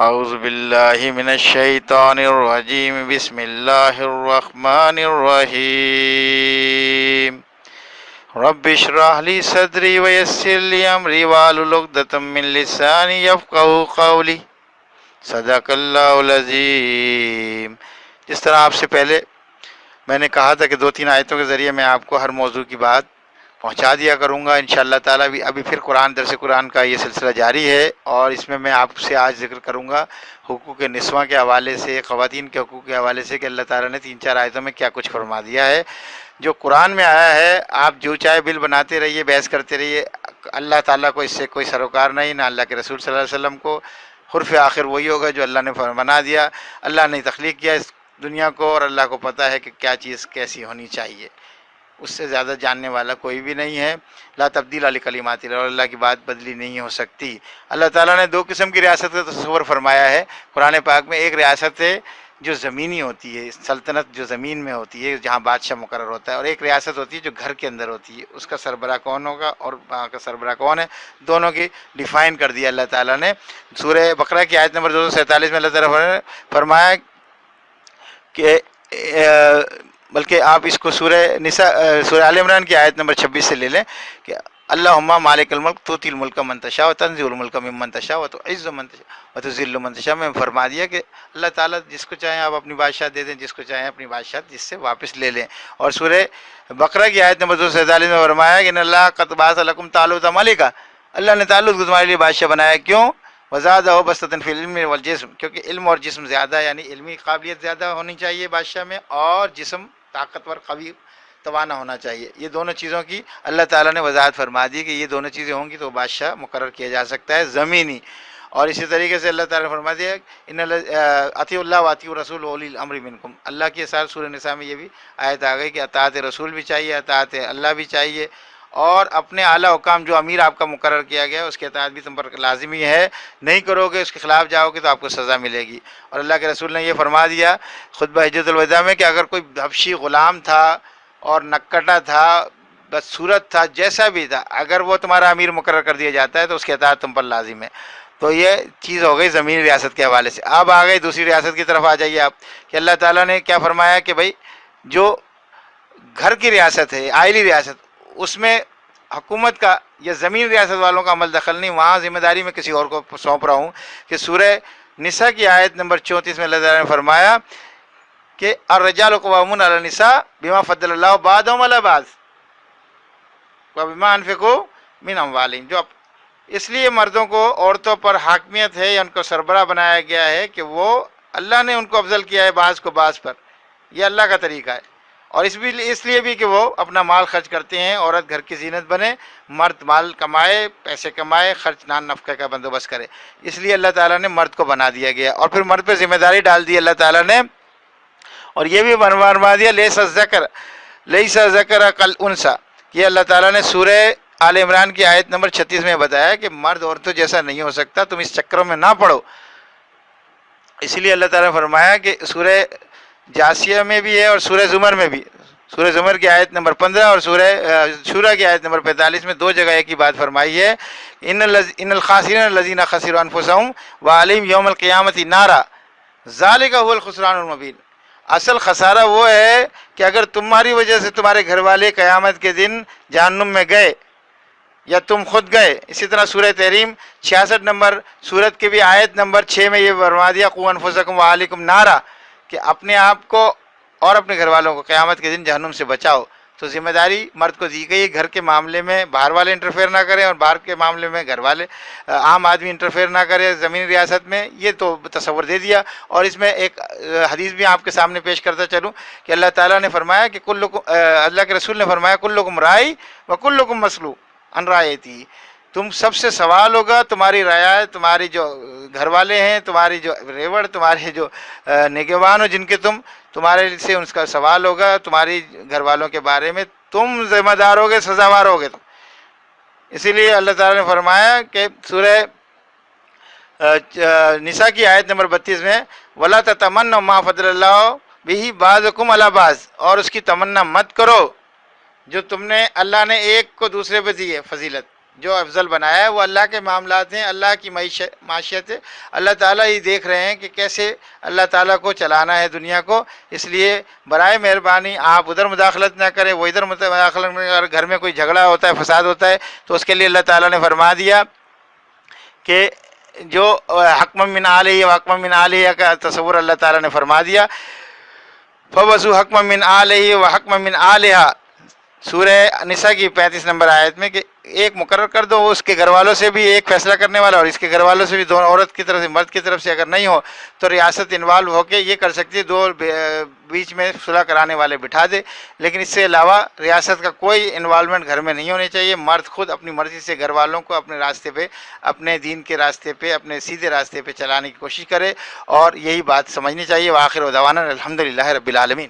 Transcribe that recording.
اعوذ باللہ من الشیطان الرجیم بسم اللہ الرحمن الرحیم رب اشرح لی صدری ویسر لی امری واحلل عقدۃ من لسانی یفقہوا قولی صدق اللہ العظیم۔ جس طرح آپ سے پہلے میں نے کہا تھا کہ 2-3 آیتوں کے ذریعے میں آپ کو ہر موضوع کی بات پہنچا دیا کروں گا انشاءاللہ تعالیٰ۔ بھی ابھی پھر درس قرآن کا یہ سلسلہ جاری ہے، اور اس میں آپ سے آج ذکر کروں گا حقوق نسواں کے حوالے سے، خواتین کے حقوق کے حوالے سے، کہ اللہ تعالیٰ نے 3-4 آیتوں میں کیا کچھ فرما دیا ہے۔ جو قرآن میں آیا ہے، آپ جو چاہے بل بناتے رہیے، بحث کرتے رہیے، اللہ تعالیٰ کو اس سے کوئی سروکار نہیں، نہ اللہ کے رسول صلی اللہ علیہ وسلم کو۔ حرف آخر وہی ہوگا جو اللہ نے بنا دیا۔ اللہ نے تخلیق کیا اس دنیا کو، اور اللہ کو پتہ ہے کہ کیا چیز کیسی ہونی چاہیے، اس سے زیادہ جاننے والا کوئی بھی نہیں ہے۔ لا تبدیل لکلمات اللہ، اور اللہ کی بات بدلی نہیں ہو سکتی۔ اللہ تعالیٰ نے 2 قسم کی ریاست کا تصور فرمایا ہے قرآن پاک میں۔ ایک ریاست ہے جو زمینی ہوتی ہے، سلطنت جو زمین میں ہوتی ہے جہاں بادشاہ مقرر ہوتا ہے، اور ایک ریاست ہوتی ہے جو گھر کے اندر ہوتی ہے، اس کا سربراہ کون ہوگا اور وہاں کا سربراہ کون ہے، دونوں کی ڈیفائن کر دیا اللہ تعالیٰ نے۔ سورہ بقرہ کی آیت نمبر 247 میں اللہ تعالیٰ نے فرمایا کہ بلکہ آپ اس کو سورہ آل عمران کی آیت نمبر 26 سے لے لیں کہ اللہم مالک الملک تؤتی الملک من تشاء وتنزع الملک ممن تشاء وتعز من تشاء وتذل من تشاء، میں فرما دیا کہ اللہ تعالیٰ جس کو چاہیں آپ اپنی بادشاہ دے دیں، جس کو چاہیں اپنی بادشاہ جس سے واپس لے لیں۔ اور سورہ بقرہ کی آیت نمبر 247 میں فرمایا کہ ان اللہ قد بعث لکم طالوت ملکا، اللہ نے طالوت کو تمہارے لیے بادشاہ بنایا، کیوں؟ وزادہ بسطۃ فی العلم والجسم، کیونکہ علم اور جسم زیادہ، یعنی علمی قابلیت زیادہ ہونی چاہیے بادشاہ میں، اور جسم طاقتور قوی توانا ہونا چاہیے۔ یہ دونوں چیزوں کی اللہ تعالیٰ نے وضاحت فرما دی کہ یہ دونوں چیزیں ہوں گی تو بادشاہ مقرر کیا جا سکتا ہے زمینی۔ اور اسی طریقے سے اللہ تعالیٰ نے فرما دیا ان اطیعوا اللہ واطیعوا الرسول واولی الامر منکم، اللہ کی ساتھ سورہ نساء میں یہ بھی آیت آ گئی کہ اطاعت رسول بھی چاہیے، اطاعت اللہ بھی چاہیے، اور اپنے اعلیٰ حکام جو امیر آپ کا مقرر کیا گیا اس کے اطاعت بھی تم پر لازمی ہے، نہیں کرو گے، اس کے خلاف جاؤ گے تو آپ کو سزا ملے گی۔ اور اللہ کے رسول نے یہ فرما دیا خطبہ حجۃ الوداع میں کہ اگر کوئی حبشی غلام تھا اور نکٹا تھا، بدصورت تھا، جیسا بھی تھا، اگر وہ تمہارا امیر مقرر کر دیا جاتا ہے تو اس کی اطاعت تم پر لازم ہے۔ تو یہ چیز ہو گئی زمینی ریاست کے حوالے سے۔ اب آ گئی دوسری ریاست کی طرف، آ جائیے آپ کہ اللہ تعالیٰ نے کیا فرمایا کہ بھائی جو گھر کی ریاست ہے، آئلی ریاست، اس میں حکومت کا یا زمین ریاست والوں کا عمل دخل نہیں، وہاں ذمہ داری میں کسی اور کو سونپ رہا ہوں۔ کہ سورہ نساء کی آیت نمبر 34 میں اللہ تعالیٰ نے فرمایا کہ الرجال قوامون علی النساء بما فضل اللہ بعضهم علی بعض وبما انفقوا من اموالهم، جو اس لیے مردوں کو عورتوں پر حاکمیت ہے یا ان کو سربراہ بنایا گیا ہے کہ وہ اللہ نے ان کو افضل کیا ہے بعض کو بعض پر، یہ اللہ کا طریقہ ہے۔ اور اس لیے بھی کہ وہ اپنا مال خرچ کرتے ہیں، عورت گھر کی زینت بنے، مرد مال کمائے، پیسے کمائے، خرچ نان نفقہ کا بندوبست کرے، اس لیے اللہ تعالیٰ نے مرد کو بنا دیا گیا، اور پھر مرد پہ ذمہ داری ڈال دی اللہ تعالیٰ نے۔ اور یہ بھی فرما دیا لیس الذکر کالانثی، یہ اللہ تعالیٰ نے سورہ آل عمران کی آیت نمبر 36 میں بتایا کہ مرد عورتوں جیسا نہیں ہو سکتا، تم اس چکروں میں نہ پڑو۔ اس لیے اللہ تعالیٰ نے فرمایا کہ سورہ جاسیہ میں بھی ہے اور سورہ زمر میں بھی، سورہ زمر کی آیت نمبر 15 اور سورہ شورى کی آیت نمبر 45 میں 2 جگہ ایک ہی بات فرمائی ہے، ان الخاسرین الذین خسروا انفسهم وعلیہم یوم القیامۃ نارا ذالک هو الخسران المبین۔ اصل خسارہ وہ ہے کہ اگر تمہاری وجہ سے تمہارے گھر والے قیامت کے دن جہنم میں گئے یا تم خود گئے۔ اسی طرح سورہ تحریم 66 نمبر سورت کی بھی آیت نمبر 6 میں یہ فرما دیا قوا انفسکم واہلیکم نارا، کہ اپنے آپ کو اور اپنے گھر والوں کو قیامت کے دن جہنم سے بچاؤ۔ تو ذمہ داری مرد کو دی گئی، گھر کے معاملے میں باہر والے انٹرفیئر نہ کریں، اور باہر کے معاملے میں گھر والے عام آدمی انٹرفیئر نہ کرے زمینی ریاست میں، یہ تو تصور دے دیا۔ اور اس میں ایک حدیث بھی آپ کے سامنے پیش کرتا چلوں کہ اللہ تعالیٰ نے فرمایا کہ اللہ کے رسول نے فرمایا کلکم راعی وکلکم مسئول عن رعیتہ، تم سب سے سوال ہوگا، تمہاری رعایت، تمہاری جو گھر والے ہیں، تمہاری جو ریوڑ، تمہارے جو نگہبان ہو جن کے تمہارے سے ان کا سوال ہوگا، تمہاری گھر والوں کے بارے میں تم ذمہ دار ہوگے، سزاوار ہوگے تم۔ اسی لیے اللہ تعالیٰ نے فرمایا کہ سورہ نساء کی آیت نمبر 32 میں وَلَا تَتَمَنَّوْا مَا فَضَّلَ اللَّهُ بِهِ بَعْضَكُمْ عَلَىٰ بَعْضٍ، اور اس کی تمنا مت کرو جو تم نے اللہ نے ایک کو دوسرے پہ دی ہے فضیلت، جو افضل بنایا ہے وہ اللہ کے معاملات ہیں، اللہ کی معیشت ہے، اللہ تعالیٰ ہی دیکھ رہے ہیں کہ کیسے اللہ تعالیٰ کو چلانا ہے دنیا کو. اس لیے برائے مہربانی آپ ادھر مداخلت نہ کریں، وہ ادھر مداخلت نہ کریں. گھر میں کوئی جھگڑا ہوتا ہے، فساد ہوتا ہے، تو اس کے لیے اللہ تعالیٰ نے فرما دیا کہ جو حکم من علیہ و حکم من علیہ کا تصور اللہ تعالیٰ نے فرما دیا. فَوَسُوا حکم من علیہ و حکم من علیہ، سورہ نساء کی 35 نمبر آیت میں، کہ ایک مقرر کر دو اس کے گھر والوں سے بھی ایک فیصلہ کرنے والا، اور اس کے گھر والوں سے بھی، دونوں عورت کی طرف سے مرد کی طرف سے اگر نہیں ہو تو ریاست انوالو ہو کے یہ کر سکتی ہے، دو بیچ میں صلح کرانے والے بٹھا دے. لیکن اس سے علاوہ ریاست کا کوئی انوالومنٹ گھر میں نہیں ہونی چاہیے. مرد خود اپنی مرضی سے گھر والوں کو اپنے راستے پہ، اپنے دین کے راستے پہ، اپنے سیدھے راستے پہ چلانے کی کوشش کرے، اور یہی بات سمجھنی چاہیے. وآخر دعوانا الحمدللہ رب العالمین.